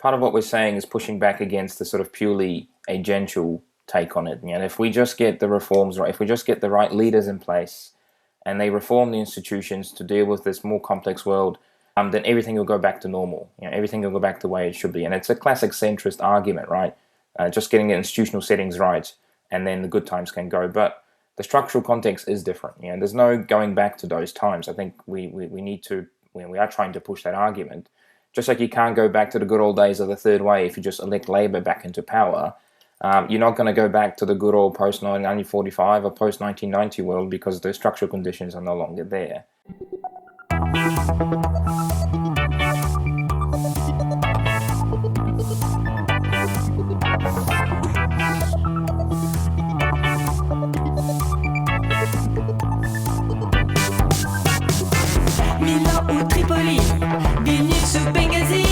part of what we're saying is pushing back against the sort of purely agential take on it. If we just get the reforms right, if we just get the right leaders in place and they reform the institutions to deal with this more complex world, then everything will go back to normal. Everything will go back the way it should be. And it's a classic centrist argument, right? Just getting the institutional settings right, and then the good times can go. But the structural context is different. There's no going back to those times. I think we need to, we are trying to push that argument. Just like you can't go back to the good old days of the third way if you just elect Labour back into power. You're not going to go back to the good old post-1945 or post-1990 world because the structural conditions are no longer there. Milan ou Tripoli, Vilnius ou Benghazi,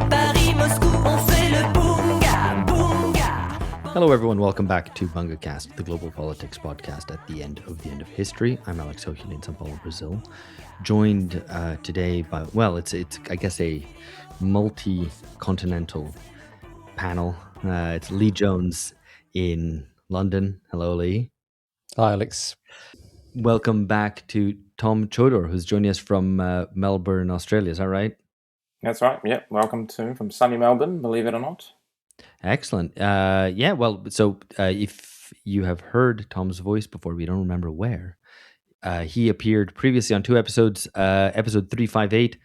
Paris, Moscou, on fait le bunga, bunga. Hello everyone, welcome back to BungaCast, the global politics podcast at the end of history. I'm Alex Hochuli in São Paulo, Brazil. Joined today by, it's I guess a multi-continental panel. It's Lee Jones in London. Hello, Lee. Hi, Alex. Welcome back to Tom Chodor, who's joining us from Melbourne, Australia. Is that right? That's right. Yep. Welcome from sunny Melbourne, believe it or not. Excellent. If you have heard Tom's voice before, we don't remember where. He appeared previously on two episodes, episode 358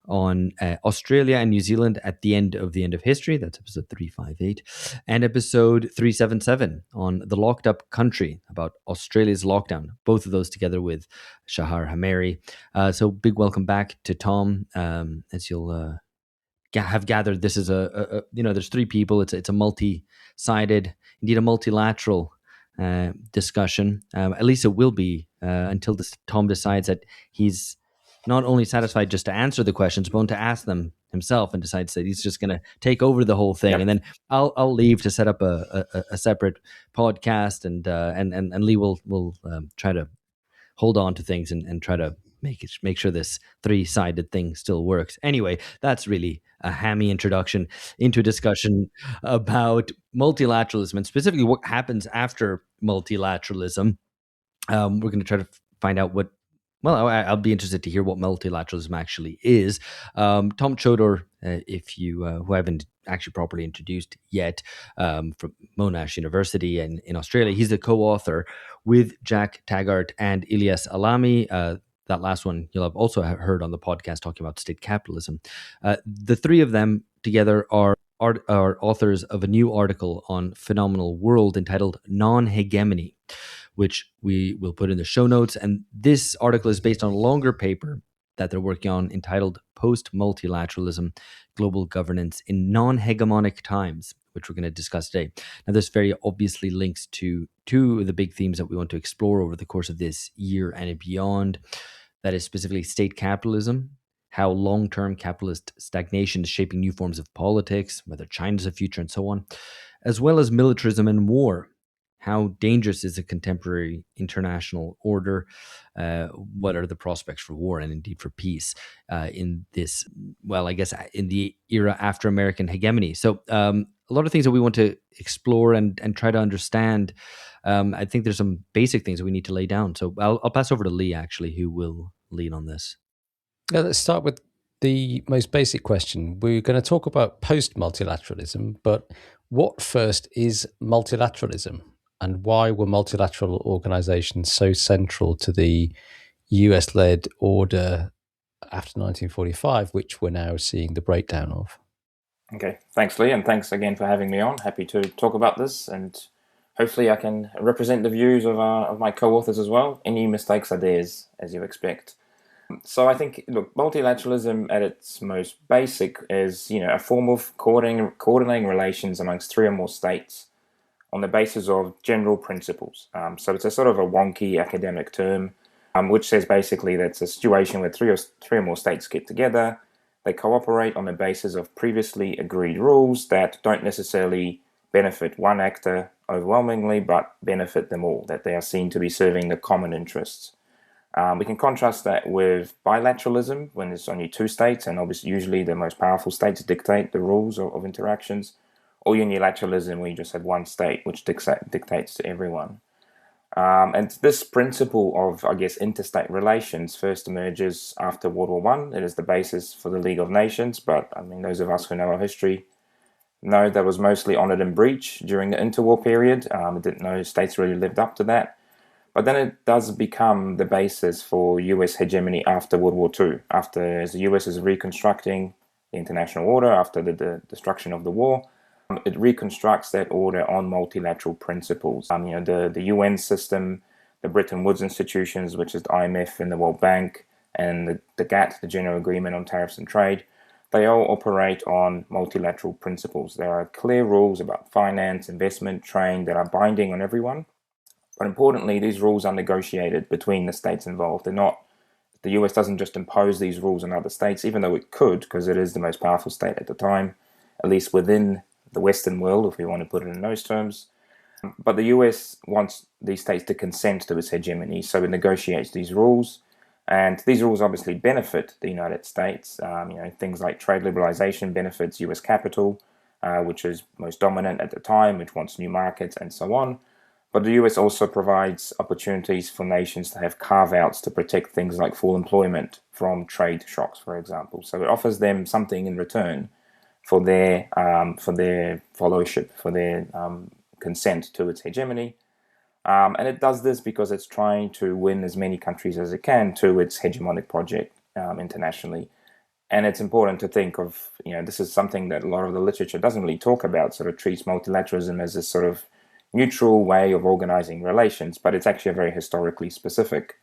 on Australia and New Zealand at the end of history. That's episode 358. And episode 377 on the locked up country, about Australia's lockdown. Both of those together with Shahar Hameiri. So big welcome back to Tom. As you'll have gathered, this is there's three people. It's a multi-sided, indeed a multilateral discussion. At least it will be until Tom decides that he's not only satisfied just to answer the questions, but to ask them himself, and decides that he's just going to take over the whole thing. Yep. And then I'll leave to set up a separate podcast, and Lee will try to hold on to things and try to make sure this three-sided thing still works. Anyway, that's really a hammy introduction into a discussion about multilateralism, and specifically what happens after multilateralism. We're going to try to find out I'll be interested to hear what multilateralism actually is. Tom Chodor, if you who I haven't actually properly introduced yet, from Monash University in Australia, he's the co-author with Jack Taggart and Ilias Alami. That last one you'll have also heard on the podcast talking about state capitalism. The three of them together are authors of a new article on Phenomenal World entitled Non-Hegemony, which we will put in the show notes. And this article is based on a longer paper that they're working on entitled Post-Multilateralism, Global Governance in Non-Hegemonic Times, which we're going to discuss today. Now, this very obviously links to two of the big themes that we want to explore over the course of this year and beyond. That is specifically state capitalism, how long-term capitalist stagnation is shaping new forms of politics, whether China's a future, and so on, as well as militarism and war. How dangerous is a contemporary international order? What are the prospects for war and indeed for peace in this, in the era after American hegemony? So a lot of things that we want to explore and try to understand. I think there's some basic things that we need to lay down. So I'll pass over to Lee, actually, who will lead on this. Yeah, let's start with the most basic question. We're going to talk about post-multilateralism, but what first is multilateralism? And why were multilateral organizations so central to the US-led order after 1945, which we're now seeing the breakdown of? Okay, thanks, Lee, and thanks again for having me on. Happy to talk about this, and hopefully I can represent the views of my co-authors as well. Any mistakes are theirs, as you expect. So I think, multilateralism at its most basic is, a form of coordinating relations amongst three or more states on the basis of general principles. So it's a sort of a wonky academic term, which says basically that it's a situation where three or more states get together, they cooperate on the basis of previously agreed rules that don't necessarily benefit one actor overwhelmingly, but benefit them all, that they are seen to be serving the common interests. We can contrast that with bilateralism, when there's only two states, and obviously usually the most powerful states dictate the rules of interactions, or unilateralism, where you just have one state which dictates to everyone. And this principle of, I guess, interstate relations first emerges after World War One. It is the basis for the League of Nations, but I mean, those of us who know our history know that was mostly honored in breach during the interwar period. No states really lived up to that. But then it does become the basis for US hegemony after World War II, after as the US is reconstructing the international order after the destruction of the war. It reconstructs that order on multilateral principles. The UN system, the Bretton Woods institutions, which is the IMF and the World Bank, and the GATT, the General Agreement on Tariffs and Trade, they all operate on multilateral principles. There are clear rules about finance, investment, trade that are binding on everyone. But importantly, these rules are negotiated between the states involved. The US doesn't just impose these rules on other states, even though it could, because it is the most powerful state at the time, at least within the Western world, if we want to put it in those terms. But the US wants these states to consent to its hegemony, so it negotiates these rules. And these rules obviously benefit the United States. Things like trade liberalization benefits US capital, which is most dominant at the time, which wants new markets and so on. But the US also provides opportunities for nations to have carve-outs to protect things like full employment from trade shocks, for example. So it offers them something in return for their followership, for their consent to its hegemony. And it does this because it's trying to win as many countries as it can to its hegemonic project internationally. And it's important to think of, this is something that a lot of the literature doesn't really talk about, sort of treats multilateralism as this sort of neutral way of organizing relations, but it's actually a very historically specific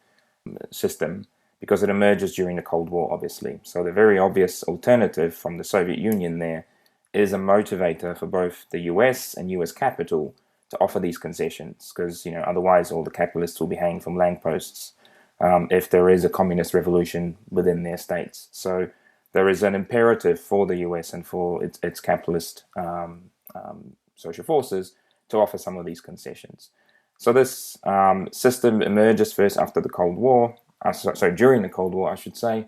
system because it emerges during the Cold War, obviously. So the very obvious alternative from the Soviet Union there is a motivator for both the US and US capital to offer these concessions, because otherwise all the capitalists will be hanging from lampposts if there is a communist revolution within their states. So there is an imperative for the US and for its capitalist social forces to offer some of these concessions. So this system emerges first after the Cold War, during the Cold War, I should say,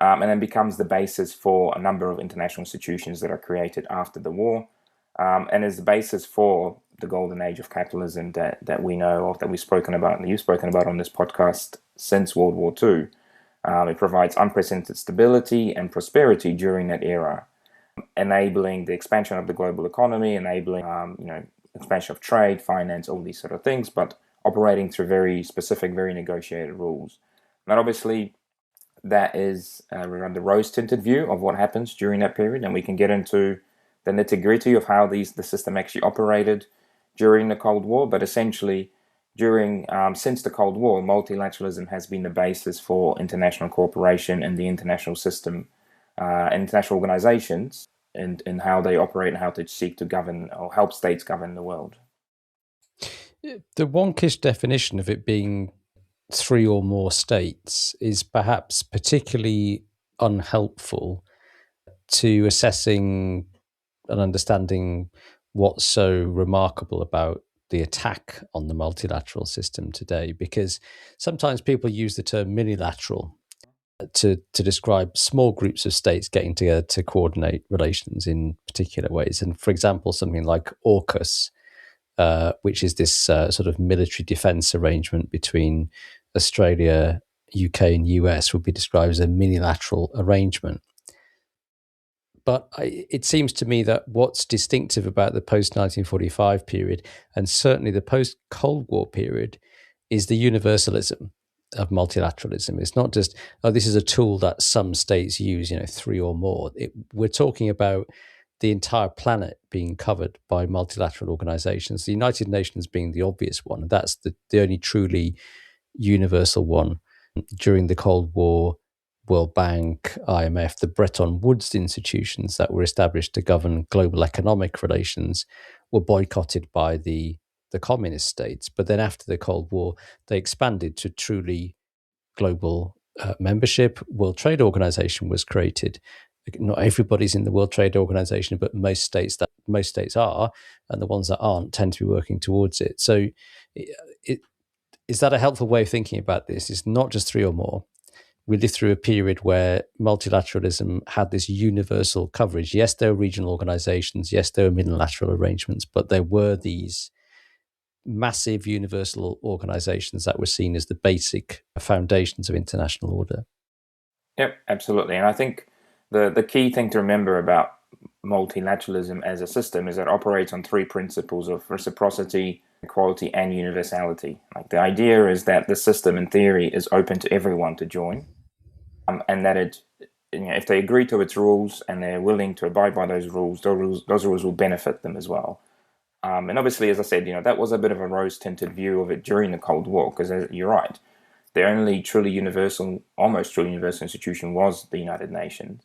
and then becomes the basis for a number of international institutions that are created after the war, and is the basis for the golden age of capitalism that we know of, that we've spoken about, and you've spoken about on this podcast since World War II. It provides unprecedented stability and prosperity during that era, enabling the expansion of the global economy, enabling expansion of trade, finance, all these sort of things, but operating through very specific, very negotiated rules. And obviously, that is around the rose-tinted view of what happens during that period, and we can get into the nitty-gritty of how the system actually operated during the Cold War. But essentially, since the Cold War, multilateralism has been the basis for international cooperation and the international system, international organizations, and how they operate and how they seek to govern or help states govern the world. The wonkish definition of it being three or more states is perhaps particularly unhelpful to assessing and understanding what's so remarkable about the attack on the multilateral system today, because sometimes people use the term minilateral to describe small groups of states getting together to coordinate relations in particular ways. And for example, something like AUKUS, which is this sort of military defense arrangement between Australia, UK and US, would be described as a minilateral arrangement. But it seems to me that what's distinctive about the post-1945 period, and certainly the post-Cold War period, is the universalism of multilateralism. It's not just, this is a tool that some states use, three or more. We're talking about the entire planet being covered by multilateral organizations, the United Nations being the obvious one. That's the only truly universal one. During the Cold War, World Bank, IMF, the Bretton Woods institutions that were established to govern global economic relations were boycotted by the communist states. But then after the Cold War, they expanded to truly global membership. World Trade Organization was created. Not everybody's in the World Trade Organization, but most states are, and the ones that aren't tend to be working towards it. So is that a helpful way of thinking about this? It's not just three or more. We lived through a period where multilateralism had this universal coverage. Yes, there were regional organizations. Yes, there were multilateral arrangements, but there were these massive universal organizations that were seen as the basic foundations of international order. Yep, absolutely. And I think the key thing to remember about multilateralism as a system is that it operates on three principles of reciprocity, equality, and universality. Like, the idea is that the system, in theory, is open to everyone to join, and that it, if they agree to its rules and they're willing to abide by those rules will benefit them as well. And obviously, as I said, that was a bit of a rose-tinted view of it during the Cold War, because you're right, the only truly universal, almost truly universal institution was the United Nations.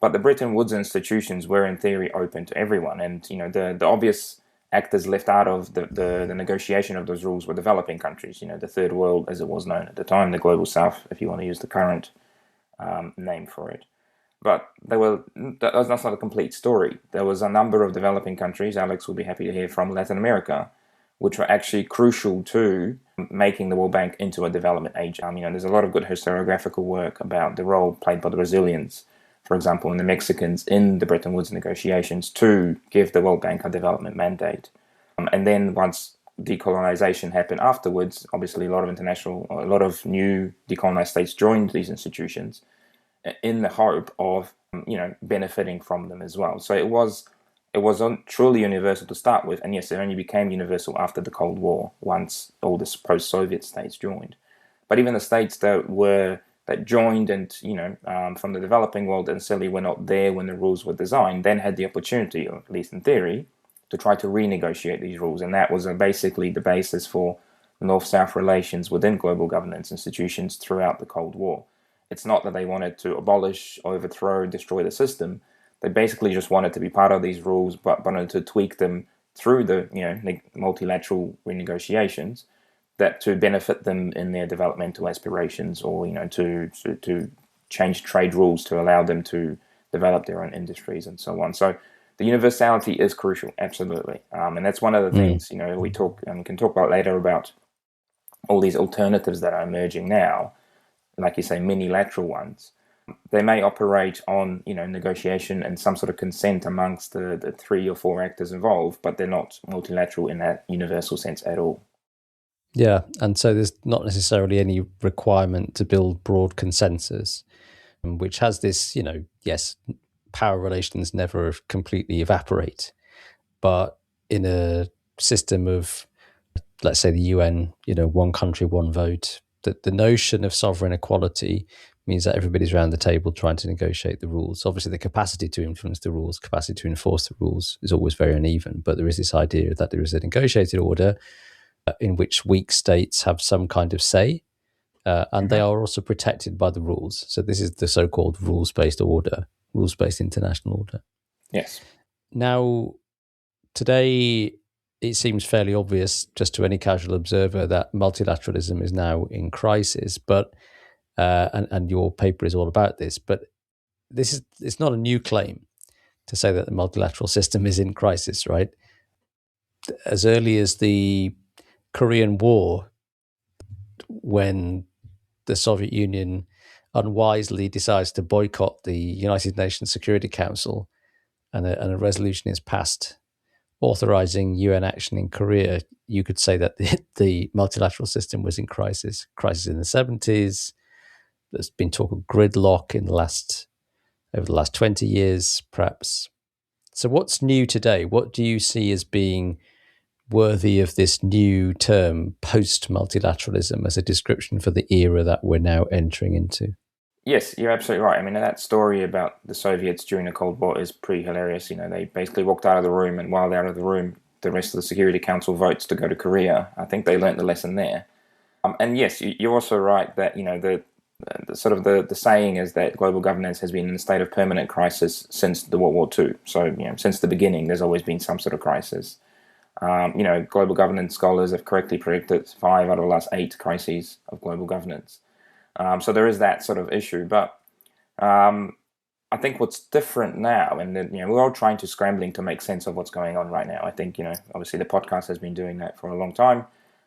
But the Bretton Woods institutions were, in theory, open to everyone. And, the obvious actors left out of the negotiation of those rules were developing countries, the third world, as it was known at the time, the global south, if you want to use the current name for it. But that's not a complete story. There was a number of developing countries, Alex will be happy to hear, from Latin America, which were actually crucial to making the World Bank into a development agent. There's a lot of good historiographical work about the role played by the Brazilians, for example, and the Mexicans in the Bretton Woods negotiations to give the World Bank a development mandate. And then once decolonization happened afterwards, obviously a lot of new decolonized states joined these institutions in the hope of, benefiting from them as well. So it was truly universal to start with, and yes, it only became universal after the Cold War, once all the post-Soviet states joined. But even the states that joined and, from the developing world and necessarily were not there when the rules were designed, then had the opportunity, or at least in theory, to try to renegotiate these rules. And that was basically the basis for North-South relations within global governance institutions throughout the Cold War. It's not that they wanted to abolish, overthrow, destroy the system. They basically just wanted to be part of these rules, but wanted to tweak them through the multilateral renegotiations that to benefit them in their developmental aspirations, or to change trade rules to allow them to develop their own industries and so on. So the universality is crucial, absolutely, and that's one of the things we talk and can talk about later about all these alternatives that are emerging now, like you say, mini-lateral ones. They may operate on, negotiation and some sort of consent amongst the three or four actors involved, but they're not multilateral in that universal sense at all. Yeah, and so there's not necessarily any requirement to build broad consensus, which has this, yes, power relations never completely evaporate, but in a system of, let's say, the UN, one country, one vote, that the notion of sovereign equality means that everybody's around the table trying to negotiate the rules. Obviously, the capacity to influence the rules, capacity to enforce the rules is always very uneven, but there is this idea that there is a negotiated order in which weak states have some kind of say, and they are also protected by the rules. So this is the so-called rules-based order, rules-based international order. Yes. Now, today, it seems fairly obvious just to any casual observer that multilateralism is now in crisis, but and your paper is all about this. But it's not a new claim to say that the multilateral system is in crisis, right? As early as the Korean War, when the Soviet Union unwisely decides to boycott the United Nations Security Council, and a resolution is passed authorizing UN action in Korea, you could say that the multilateral system was in crisis. Crisis in the 70s. There's been talk of gridlock over the last 20 years, perhaps. So what's new today? What do you see as being worthy of this new term, post-multilateralism, as a description for the era that we're now entering into? Yes, you're absolutely right. I mean, that story about the Soviets during the Cold War is pretty hilarious. They basically walked out of the room, and while they're out of the room, the rest of the Security Council votes to go to Korea. I think they learnt the lesson there. And yes, you're also right that, the saying is that global governance has been in a state of permanent crisis since the World War II. So, since the beginning, there's always been some sort of crisis. Global governance scholars have correctly predicted 5 out of the last 8 crises of global governance. So there is that sort of issue, but I think what's different now, and we're all trying to scrambling to make sense of what's going on right now. I think, obviously the podcast has been doing that for a long time.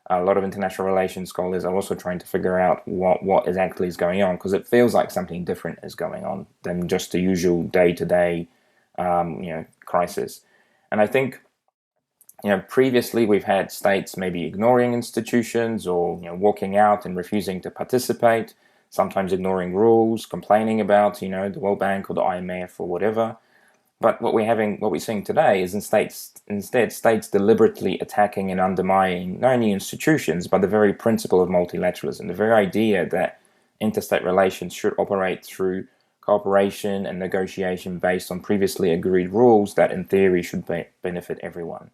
A lot of international relations scholars are also trying to figure out what exactly is going on, because it feels like something different is going on than just the usual day-to-day crisis. And I think previously we've had states maybe ignoring institutions or walking out and refusing to participate, sometimes ignoring rules, complaining about the World Bank or the IMF or whatever. But what we're seeing today is instead states deliberately attacking and undermining not only institutions but the very principle of multilateralism, the very idea that interstate relations should operate through cooperation and negotiation based on previously agreed rules that in theory should benefit everyone.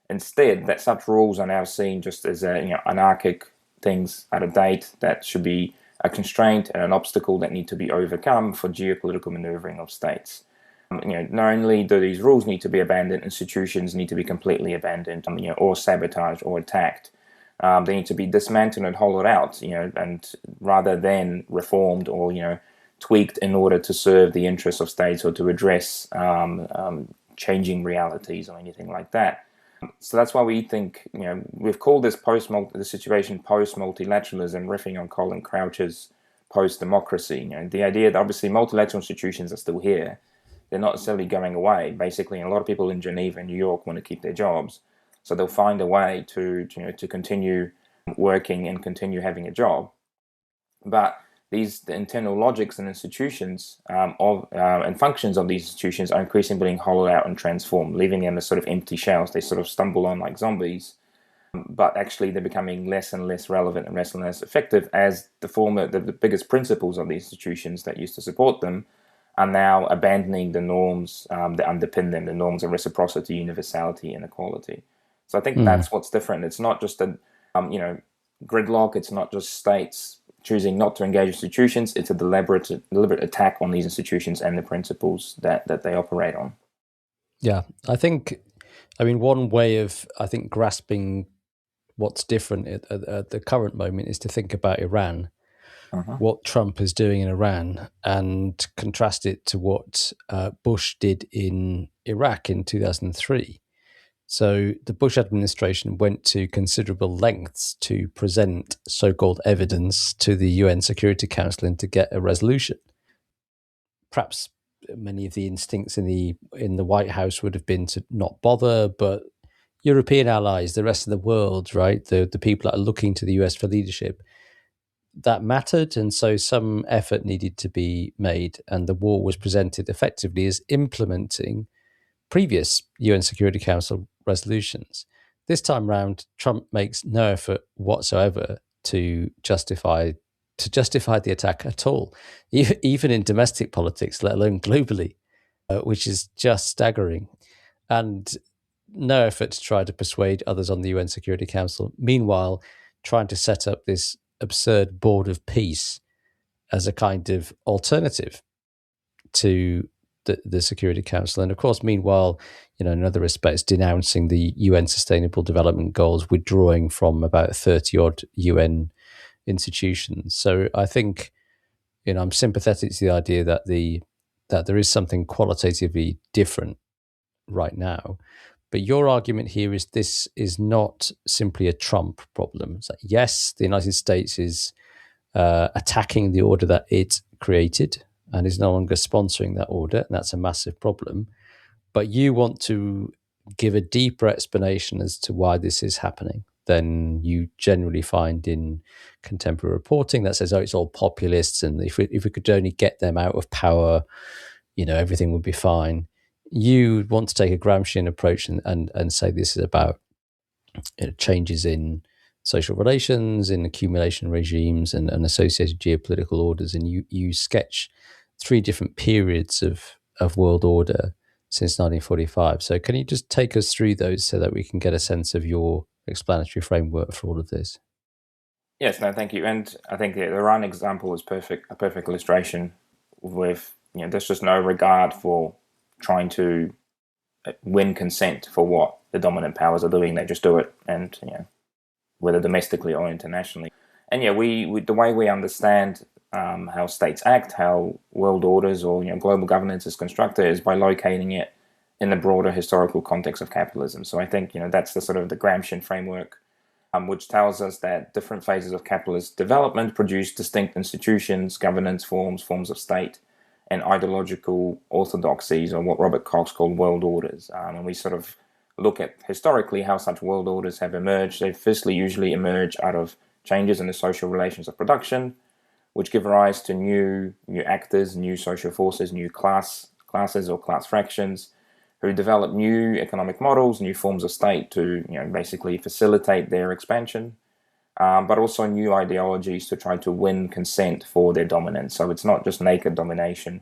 Instead, that such rules are now seen just as anarchic things out of date that should be a constraint and an obstacle that need to be overcome for geopolitical maneuvering of states. Not only do these rules need to be abandoned, institutions need to be completely abandoned, or sabotaged or attacked. They need to be dismantled and hollowed out, and rather than reformed or tweaked in order to serve the interests of states or to address changing realities or anything like that. So that's why we think we've called this the situation post-multilateralism, riffing on Colin Crouch's post-democracy. The idea that obviously multilateral institutions are still here. They're not necessarily going away, basically. And a lot of people in Geneva and New York want to keep their jobs. So they'll find a way to continue working and continue having a job. But the internal logics and institutions and functions of these institutions are increasingly being hollowed out and transformed, leaving them as sort of empty shells. They sort of stumble on like zombies. But actually they're becoming less and less relevant and less effective as the biggest principles of the institutions that used to support them are now abandoning the norms that underpin them, the norms of reciprocity, universality, and equality. So I think that's what's different. It's not just a gridlock. It's not just states choosing not to engage institutions. It's a deliberate attack on these institutions and the principles that they operate on. Yeah, one way of grasping what's different at the current moment is to think about Iran. What Trump is doing in Iran and contrast it to what Bush did in Iraq in 2003. So the Bush administration went to considerable lengths to present so-called evidence to the UN Security Council and to get a resolution. Perhaps many of the instincts in the White House would have been to not bother, but European allies, the rest of the world, right, the people that are looking to the US for leadership, that mattered, and so some effort needed to be made, and the war was presented effectively as implementing previous UN Security Council resolutions. This time round, Trump makes no effort whatsoever to justify the attack at all, even in domestic politics, let alone globally, which is just staggering. And no effort to try to persuade others on the UN Security Council. Meanwhile, trying to set up this absurd board of peace as a kind of alternative to the Security Council. And of course, meanwhile, in other respects, denouncing the UN Sustainable Development Goals, withdrawing from about 30 odd UN institutions. So I think, I'm sympathetic to the idea that there is something qualitatively different right now. But your argument here is this is not simply a Trump problem. So yes, the United States is attacking the order that it created and is no longer sponsoring that order, and that's a massive problem. But you want to give a deeper explanation as to why this is happening than you generally find in contemporary reporting that says, oh, it's all populists, and if we could only get them out of power, everything would be fine. You want to take a Gramscian approach and say this is about changes in social relations, in accumulation regimes and associated geopolitical orders. And you sketch 3 different periods of world order since 1945. So can you just take us through those so that we can get a sense of your explanatory framework for all of this? Yes, no, thank you. And I think the Iran example is a perfect illustration with, there's just no regard for trying to win consent for what the dominant powers are doing. They just do it, and whether domestically or internationally. And we the way we understand how states act, how world orders or global governance is constructed, is by locating it in the broader historical context of capitalism. So I think that's the sort of the Gramscian framework which tells us that different phases of capitalist development produce distinct institutions, governance forms of state, and ideological orthodoxies, or what Robert Cox called world orders. And we sort of look at historically how such world orders have emerged. They firstly usually emerge out of changes in the social relations of production, which give rise to new actors, new social forces, new classes or class fractions, who develop new economic models, new forms of state to basically facilitate their expansion, but also new ideologies to try to win consent for their dominance. So it's not just naked domination.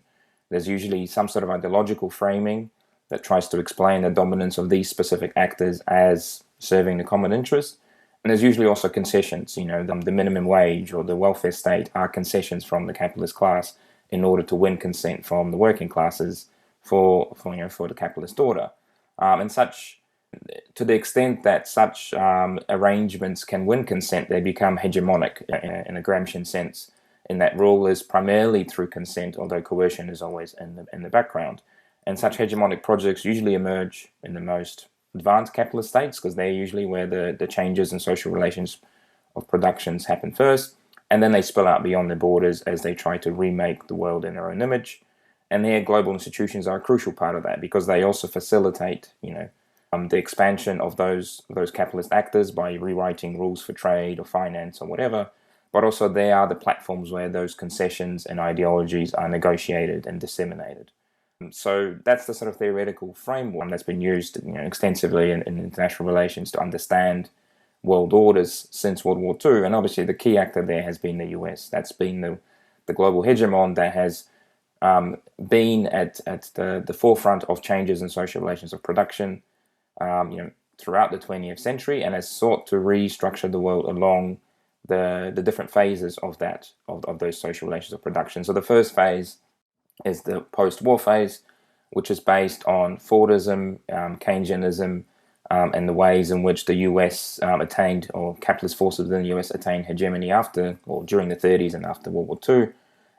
There's usually some sort of ideological framing that tries to explain the dominance of these specific actors as serving the common interest. And there's usually also concessions. The minimum wage or the welfare state are concessions from the capitalist class in order to win consent from the working classes for the capitalist order. And such, to the extent that such arrangements can win consent, they become hegemonic in a Gramscian sense, in that rule is primarily through consent, although coercion is always in the background. And such hegemonic projects usually emerge in the most advanced capitalist states, because they're usually where the changes in social relations of productions happen first, and then they spill out beyond their borders as they try to remake the world in their own image. And their global institutions are a crucial part of that, because they also facilitate, the expansion of those capitalist actors by rewriting rules for trade or finance or whatever. But also they are the platforms where those concessions and ideologies are negotiated and disseminated. So that's the sort of theoretical framework that's been used extensively in international relations to understand world orders since World War II. And obviously the key actor there has been the US. That's been the global hegemon that has been at the forefront of changes in social relations of production throughout the 20th century, and has sought to restructure the world along the different phases of those social relations of production. So the first phase is the post-war phase, which is based on Fordism, Keynesianism, and the ways in which the US attained, or capitalist forces within the US attained hegemony during the 30s and after World War II.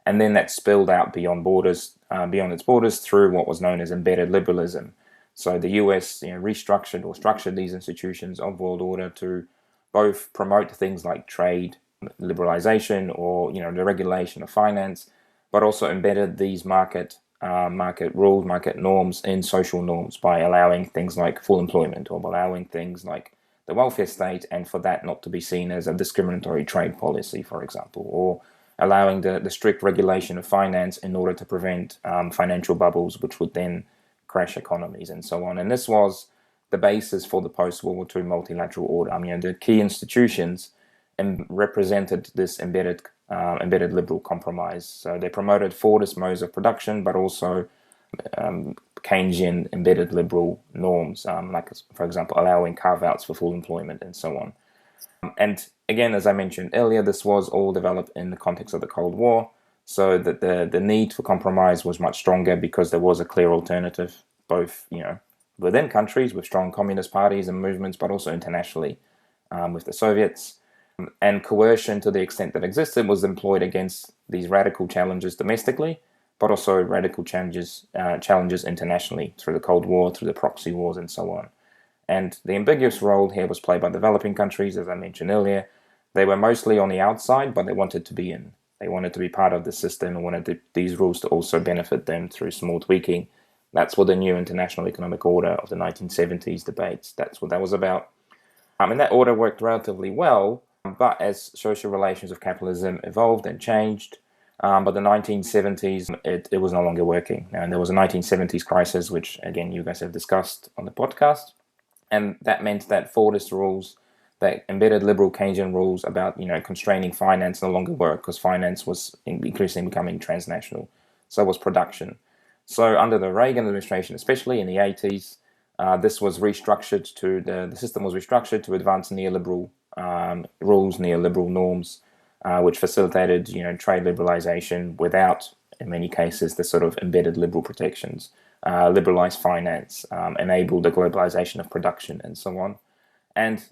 And then that spilled out beyond its borders through what was known as embedded liberalism. So the US restructured or structured these institutions of world order to both promote things like trade liberalization or the regulation of finance, but also embedded these market rules, market norms in social norms by allowing things like full employment, or allowing things like the welfare state, and for that not to be seen as a discriminatory trade policy, for example, or allowing the strict regulation of finance in order to prevent financial bubbles, which would then crash economies and so on. And this was the basis for the post-World War II multilateral order. The key institutions represented this embedded liberal compromise. So they promoted Fordist modes of production, but also Keynesian embedded liberal norms, like, for example, allowing carve-outs for full employment and so on. And again, as I mentioned earlier, this was all developed in the context of the Cold War, so that the need for compromise was much stronger because there was a clear alternative, both within countries with strong communist parties and movements, but also internationally with the Soviets. And coercion, to the extent that existed, was employed against these radical challenges domestically, but also radical challenges internationally through the Cold War, through the proxy wars, and so on. And the ambiguous role here was played by developing countries, as I mentioned earlier. They were mostly on the outside, but they wanted to be in. They wanted to be part of the system and wanted these rules to also benefit them through small tweaking. That's what the new international economic order of the 1970s debates, that's what that was about. And that order worked relatively well, but as social relations of capitalism evolved and changed, by the 1970s, it was no longer working. And there was a 1970s crisis, which, again, you guys have discussed on the podcast. And that meant that Fordist rules, that embedded liberal Keynesian rules about constraining finance no longer work, because finance was increasingly becoming transnational. So was production. So under the Reagan administration, especially in the 80s, this was restructured the system was restructured to advance neoliberal rules, neoliberal norms, which facilitated trade liberalization without, in many cases, the sort of embedded liberal protections, liberalized finance, enabled the globalization of production, and so on. And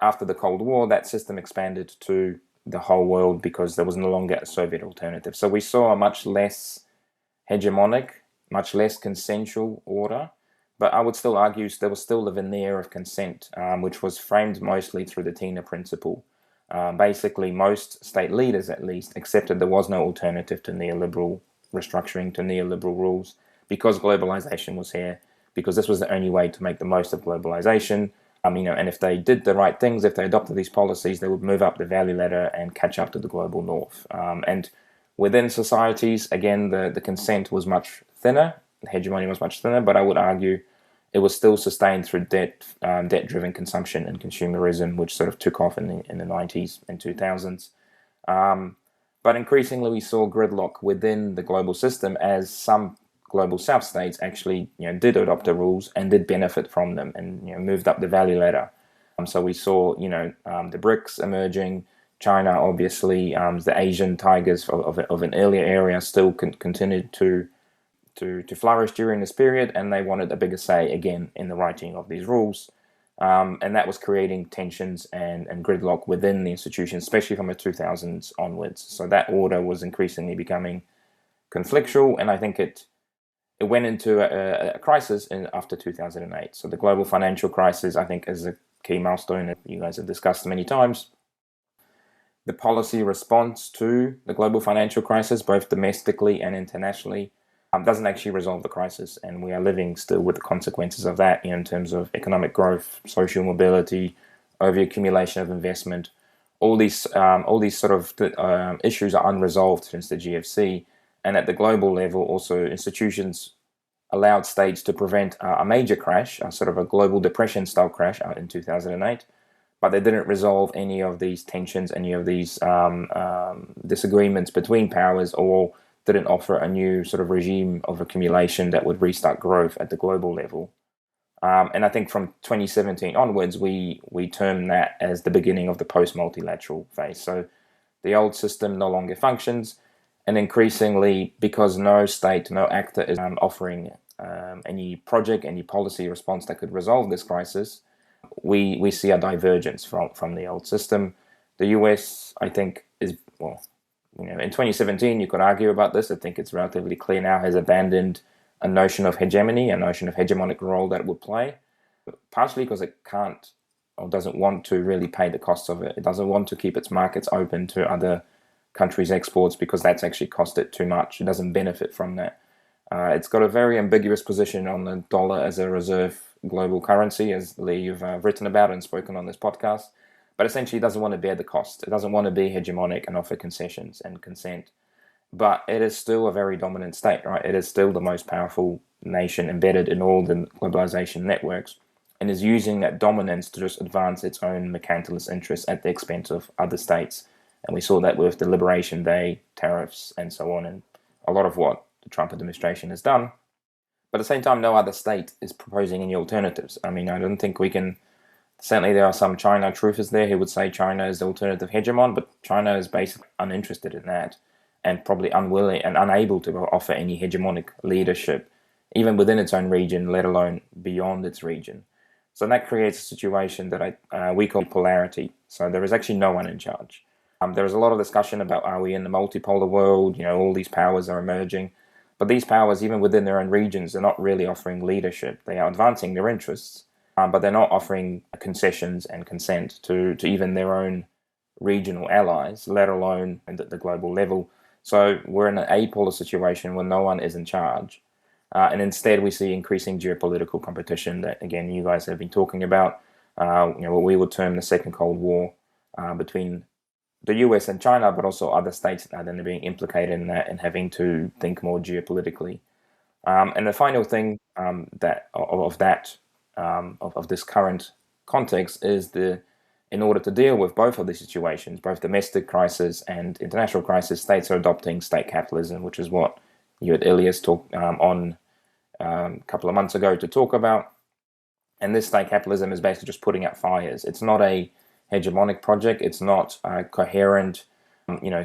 after the Cold War, that system expanded to the whole world because there was no longer a Soviet alternative. So we saw a much less hegemonic, much less consensual order But I would still argue there was still the veneer of consent, which was framed mostly through the Tina principle. Basically, most state leaders, at least, accepted there was no alternative to neoliberal restructuring, to neoliberal rules, because globalization was here, because this was the only way to make the most of globalization. And if they did the right things, if they adopted these policies, they would move up the value ladder and catch up to the global north. And within societies, again, the consent was much thinner, the hegemony was much thinner, but I would argue it was still sustained through debt-driven consumption and consumerism, which sort of took off in the 90s and 2000s. But increasingly, we saw gridlock within the global system as some global South states actually did adopt the rules and did benefit from them and moved up the value ladder. So we saw the BRICS emerging, China obviously, the Asian tigers of an earlier area still continued to flourish during this period, and they wanted a bigger say again in the writing of these rules. And that was creating tensions and gridlock within the institutions, especially from the 2000s onwards. So that order was increasingly becoming conflictual, and I think it went into a crisis after 2008. So the global financial crisis, I think, is a key milestone that you guys have discussed many times. The policy response to the global financial crisis, both domestically and internationally, doesn't actually resolve the crisis, and we are living still with the consequences of that in terms of economic growth, social mobility, overaccumulation of investment. All these sort of issues are unresolved since the GFC, and at the global level, also institutions allowed states to prevent a major crash, a sort of a global depression style crash in 2008, but they didn't resolve any of these tensions, any of these disagreements between powers, or didn't offer a new sort of regime of accumulation that would restart growth at the global level. And I think from 2017 onwards, we term that as the beginning of the post-multilateral phase. So the old system no longer functions, and increasingly, because no state, no actor is offering any project, any policy response that could resolve this crisis, we see a divergence from the old system. The US, I think, is, in 2017, you could argue about this. I think it's relatively clear now, has abandoned a notion of hegemony, a notion of hegemonic role that it would play, partially because it can't or doesn't want to really pay the costs of it. It doesn't want to keep its markets open to other countries' exports because that's actually cost it too much. It doesn't benefit from that. It's got a very ambiguous position on the dollar as a reserve global currency, as Lee, you've written about and spoken on this podcast. But essentially, it doesn't want to bear the cost. It doesn't want to be hegemonic and offer concessions and consent. But it is still a very dominant state, right? It is still the most powerful nation embedded in all the globalization networks, and is using that dominance to just advance its own mercantilist interests at the expense of other states. And we saw that with the Liberation Day, tariffs, and so on, and a lot of what the Trump administration has done. But at the same time, no other state is proposing any alternatives. I mean, I don't think we can... Certainly there are some China truthers there who would say China is the alternative hegemon, but China is basically uninterested in that and probably unwilling and unable to offer any hegemonic leadership, even within its own region, let alone beyond its region. So that creates a situation that we call polarity. So there is actually no one in charge. There is a lot of discussion about, are we in the multipolar world? All these powers are emerging. But these powers, even within their own regions, are not really offering leadership. They are advancing their interests, but they're not offering concessions and consent to even their own regional allies, let alone at the global level. So we're in an apolar situation where no one is in charge. And instead we see increasing geopolitical competition that, again, you guys have been talking about, what we would term the Second Cold War between the US and China, but also other states that are being implicated in that and having to think more geopolitically. And the final thing of this current context is in order to deal with both of these situations, both domestic crisis and international crisis, states are adopting state capitalism, which is what you had Ilias talk on a couple of months ago to talk about. And this state capitalism is basically just putting out fires. It's not a hegemonic project. It's not a coherent,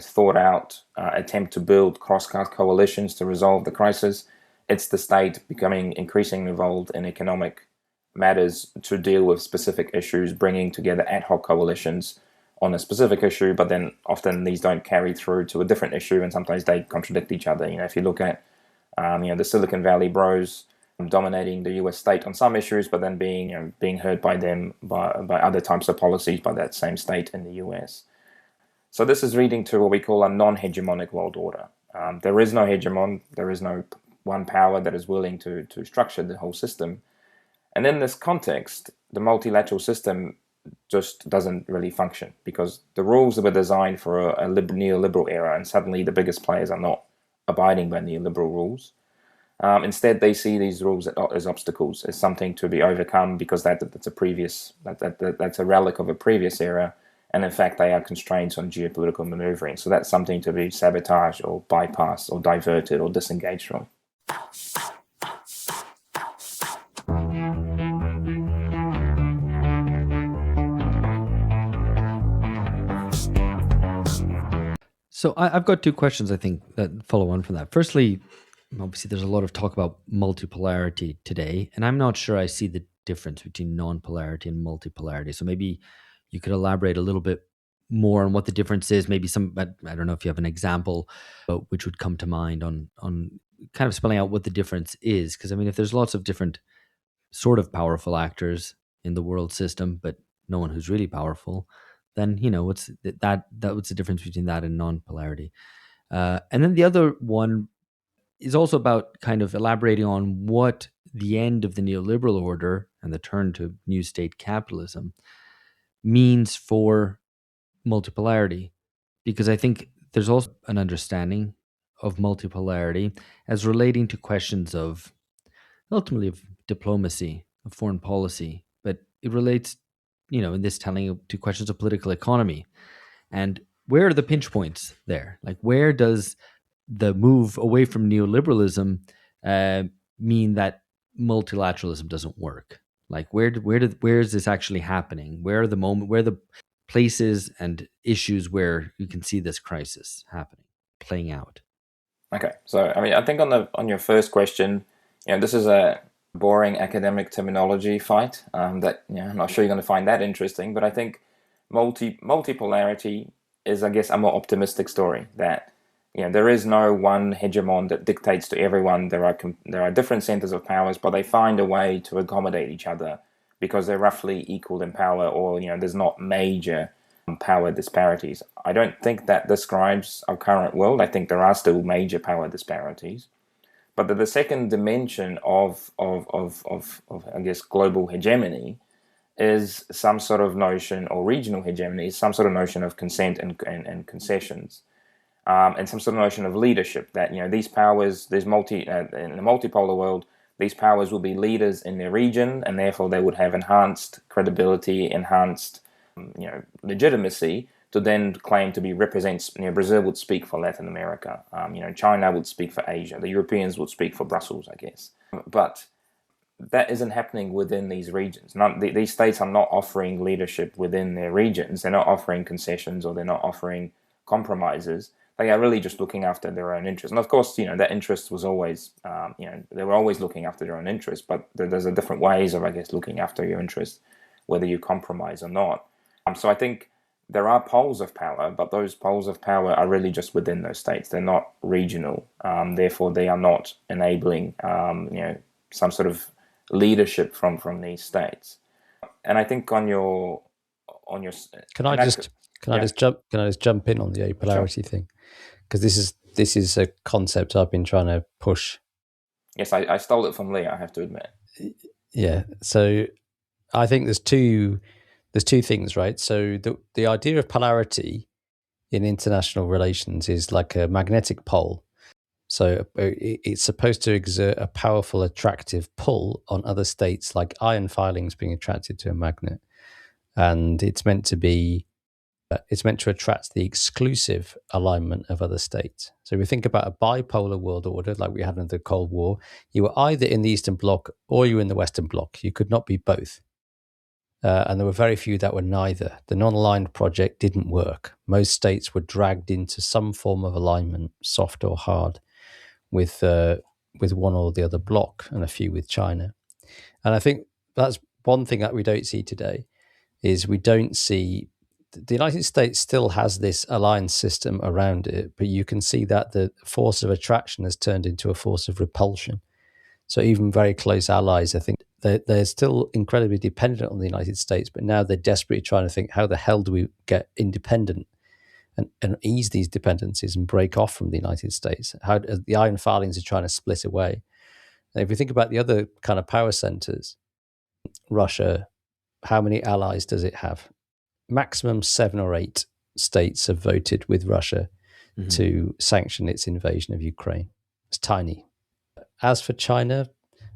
thought out attempt to build cross-cut coalitions to resolve the crisis. It's the state becoming increasingly involved in economic matters to deal with specific issues, bringing together ad hoc coalitions on a specific issue, but then often these don't carry through to a different issue, and sometimes they contradict each other. If you look at the Silicon Valley bros, dominating the US state on some issues, but then being heard by them by other types of policies by that same state in the US. So this is leading to what we call a non-hegemonic world order. There is no hegemon, there is no one power that is willing to structure the whole system. And in this context, the multilateral system just doesn't really function because the rules were designed for a neoliberal era, and suddenly the biggest players are not abiding by neoliberal rules. Instead, they see these rules as obstacles, as something to be overcome because that's a relic of a previous era, and in fact they are constraints on geopolitical maneuvering. So that's something to be sabotaged or bypassed or diverted or disengaged from. So I've got two questions, I think, that follow on from that. Firstly, obviously, there's a lot of talk about multipolarity today, and I'm not sure I see the difference between non-polarity and multipolarity. So maybe you could elaborate a little bit more on what the difference is. Maybe I don't know if you have an example, which would come to mind on kind of spelling out what the difference is. Because I mean, if there's lots of different sort of powerful actors in the world system, but no one who's really powerful, then what's what's the difference between that and non-polarity? And then the other one is also about kind of elaborating on what the end of the neoliberal order and the turn to new state capitalism means for multipolarity, because I think there's also an understanding of multipolarity as relating to questions of ultimately of diplomacy, of foreign policy, but it relates, in this telling to questions of political economy. And where are the pinch points there? Like, where does the move away from neoliberalism mean that multilateralism doesn't work? Like, where is this actually happening? Where are the places and issues where you can see this crisis happening, playing out? Okay, so I mean, I think on your first question, this is a boring academic terminology fight that I'm not sure you're going to find that interesting, but I think multipolarity is, I guess, a more optimistic story that there is no one hegemon that dictates to everyone. There are different centers of powers, but they find a way to accommodate each other because they're roughly equal in power, or there's not major power disparities. I don't think that describes our current world. I think there are still major power disparities, but the second dimension of I guess global hegemony is some sort of notion, or regional hegemony is some sort of notion of consent and concessions. And some sort of notion of leadership that these powers, in the multipolar world, these powers will be leaders in their region, and therefore they would have enhanced credibility, enhanced legitimacy to then claim to be represents. Brazil would speak for Latin America, China would speak for Asia, the Europeans would speak for Brussels, I guess. But that isn't happening within these regions. These states are not offering leadership within their regions. They're not offering concessions, or they're not offering compromises. They are really just looking after their own interests. And of course, that interest was always, they were always looking after their own interests, but there's a different ways of, I guess, looking after your interests, whether you compromise or not. So I think there are poles of power, but those poles of power are really just within those states. They're not regional. Therefore, they are not enabling, some sort of leadership from these states. And I think on your Can I just jump in on the apolarity thing? Because this is a concept I've been trying to push. Yes, I stole it from Lee, I have to admit. Yeah, so I think there's two things, right? So the idea of polarity in international relations is like a magnetic pole. So it's supposed to exert a powerful attractive pull on other states, like iron filings being attracted to a magnet, and it's meant to attract the exclusive alignment of other states. So we think about a bipolar world order like we had in the Cold War. You were either in the Eastern Bloc or you were in the Western Bloc. You could not be both. And there were very few that were neither. The non-aligned project didn't work. Most states were dragged into some form of alignment, soft or hard, with one or the other bloc, and a few with China. And I think that's one thing that we don't see today, is we don't see the United States still has this alliance system around it, but you can see that the force of attraction has turned into a force of repulsion. So even very close allies, I think they're still incredibly dependent on the United States, but now they're desperately trying to think, how the hell do we get independent and ease these dependencies and break off from the United States? How the iron filings are trying to split away. And if you think about the other kind of power centers, Russia, how many allies does it have? Maximum 7 or 8 states have voted with Russia to sanction its invasion of Ukraine. It's tiny. As for China,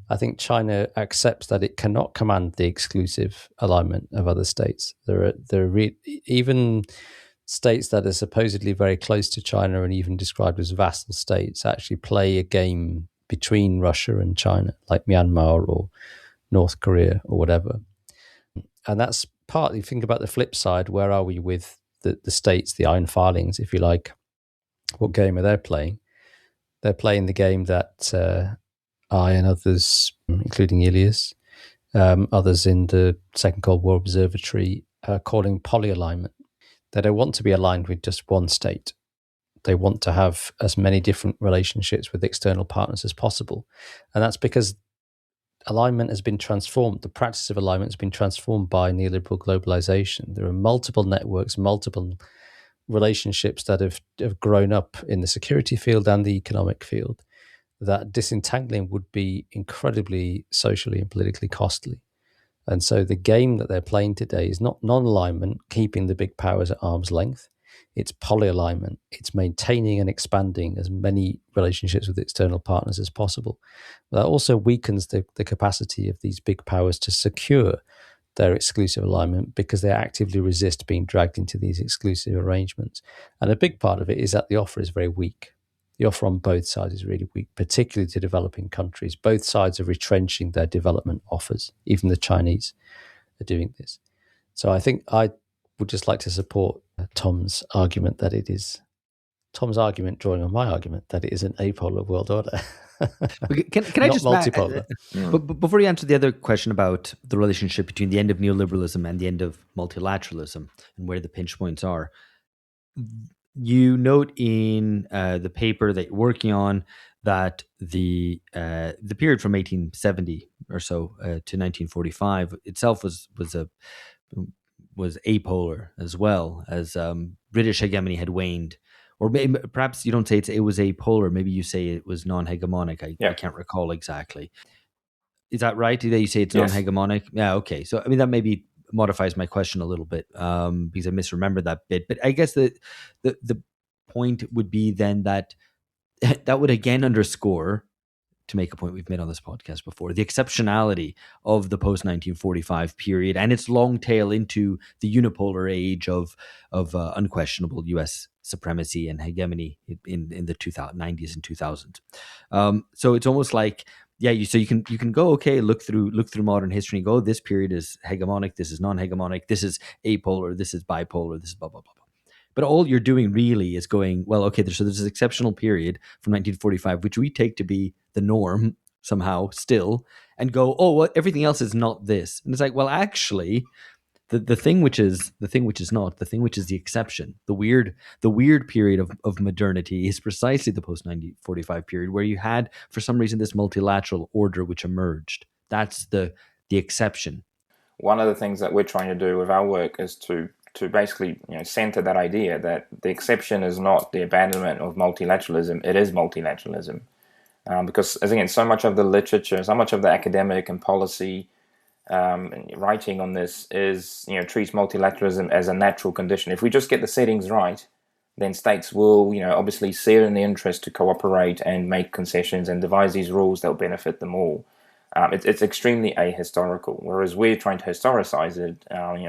I think China accepts that it cannot command the exclusive alignment of other states. There are even states that are supposedly very close to China and even described as vassal states actually play a game between Russia and China, like Myanmar or North Korea or whatever. And that's partly, think about the flip side, where are we with the states, the iron filings, if you like? What game are they playing? They're playing the game that I and others, including Ilias, others in the Second Cold War Observatory, are calling polyalignment. They don't want to be aligned with just one state. They want to have as many different relationships with external partners as possible. And that's because alignment has been transformed. The practice of alignment has been transformed by neoliberal globalization. There are multiple networks, multiple relationships that have grown up in the security field and the economic field, that disentangling would be incredibly socially and politically costly. And so the game that they're playing today is not non-alignment, keeping the big powers at arm's length. It's polyalignment. It's maintaining and expanding as many relationships with external partners as possible. That also weakens the capacity of these big powers to secure their exclusive alignment, because they actively resist being dragged into these exclusive arrangements. And a big part of it is that the offer is very weak. The offer on both sides is really weak, particularly to developing countries. Both sides are retrenching their development offers. Even the Chinese are doing this. So I think I would just like to support Tom's argument drawing on my argument that it is an apolar world order. Can I Not just multipolar? But before you answer the other question about the relationship between the end of neoliberalism and the end of multilateralism and where the pinch points are, you note in the paper that you're working on that the period from 1870 or so to 1945 itself was apolar, as well as British hegemony had waned. Or maybe, perhaps you don't say it was apolar. Maybe you say it was non-hegemonic. I can't recall exactly. Is that right? That you say it's non-hegemonic? Yeah. Okay. So I mean, that maybe modifies my question a little bit because I misremembered that bit. But I guess the point would be then that would again underscore, to make a point we've made on this podcast before, the exceptionality of the post-1945 period and its long tail into the unipolar age of unquestionable U.S. supremacy and hegemony in the 90s and 2000s. So it's almost like, you can go, okay, look through modern history and go, this period is hegemonic, this is non-hegemonic, this is apolar, this is bipolar, this is blah, blah, blah, blah. But all you're doing really is going, well, okay, there's this exceptional period from 1945, which we take to be the norm somehow still, and go, oh, well, everything else is not this. And it's like, well, actually, the thing which is the exception, the weird period of modernity is precisely the post-1945 period, where you had, for some reason, this multilateral order which emerged. That's the exception. One of the things that we're trying to do with our work is to basically center that idea that the exception is not the abandonment of multilateralism, it is multilateralism. Because, as again, so much of the literature, so much of the academic and policy writing on this is, treats multilateralism as a natural condition. If we just get the settings right, then states will, obviously see it in their interest to cooperate and make concessions and devise these rules that will benefit them all. It's extremely ahistorical, whereas we're trying to historicize it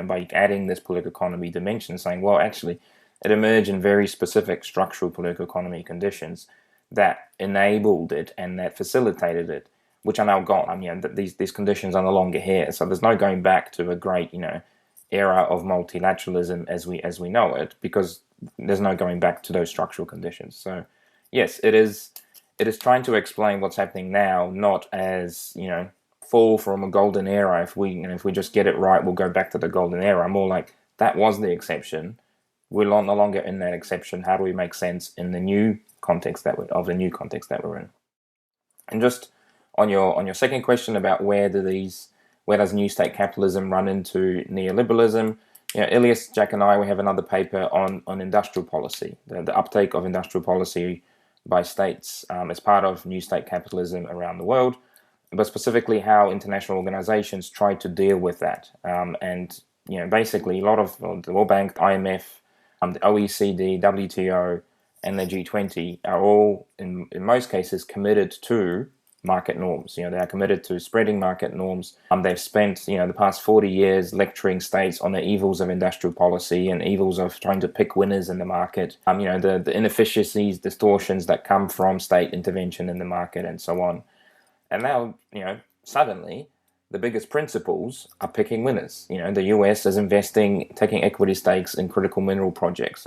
by adding this political economy dimension, saying, well, actually, it emerged in very specific structural political economy conditions that enabled it and that facilitated it, which are now gone. These conditions are no longer here, so there's no going back to a great era of multilateralism as we know it, because there's no going back to those structural conditions. So yes, it is trying to explain what's happening now, not as fall from a golden era. If we just get it right, we'll go back to the golden era. More like that was the exception. We're no longer in that exception. How do we make sense in the new context that we're in? And just On your second question about where does new state capitalism run into neoliberalism? Ilias, Jack, and we have another paper on industrial policy, the uptake of industrial policy by states as part of new state capitalism around the world, but specifically how international organizations try to deal with that. And basically, a lot of the World Bank, IMF, the OECD, WTO, and the G20 are all, in most cases, committed to market norms. They are committed to spreading market norms. They've spent, the past 40 years lecturing states on the evils of industrial policy and evils of trying to pick winners in the market. The inefficiencies, distortions that come from state intervention in the market, and so on. And now, suddenly, the biggest principles are picking winners. The US is taking equity stakes in critical mineral projects.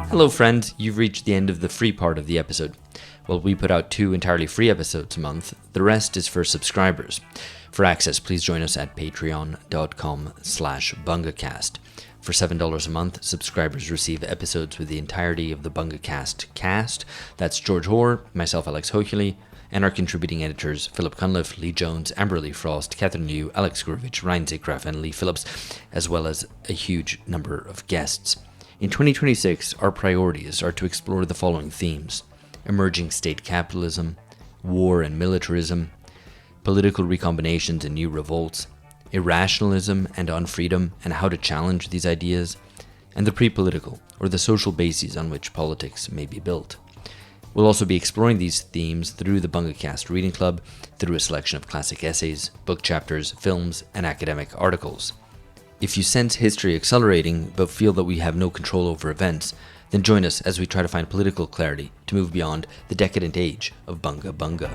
Hello, friend. You've reached the end of the free part of the episode. Well, we put out 2 entirely free episodes a month. The rest is for subscribers. For access, please join us at patreon.com/bungacast. For $7 a month, subscribers receive episodes with the entirety of the BungaCast cast. That's George Hoare, myself, Alex Hochuli, and our contributing editors, Philip Cunliffe, Lee Jones, Amber Lee Frost, Catherine Liu, Alex Gurevich, Ryan Zickgraf, and Lee Phillips, as well as a huge number of guests. In 2026, our priorities are to explore the following themes: emerging state capitalism, war and militarism, political recombinations and new revolts, irrationalism and unfreedom and how to challenge these ideas, and the pre-political, or the social bases on which politics may be built. We'll also be exploring these themes through the BungaCast Reading Club, through a selection of classic essays, book chapters, films, and academic articles. If you sense history accelerating but feel that we have no control over events, then join us as we try to find political clarity to move beyond the decadent age of Bunga Bunga.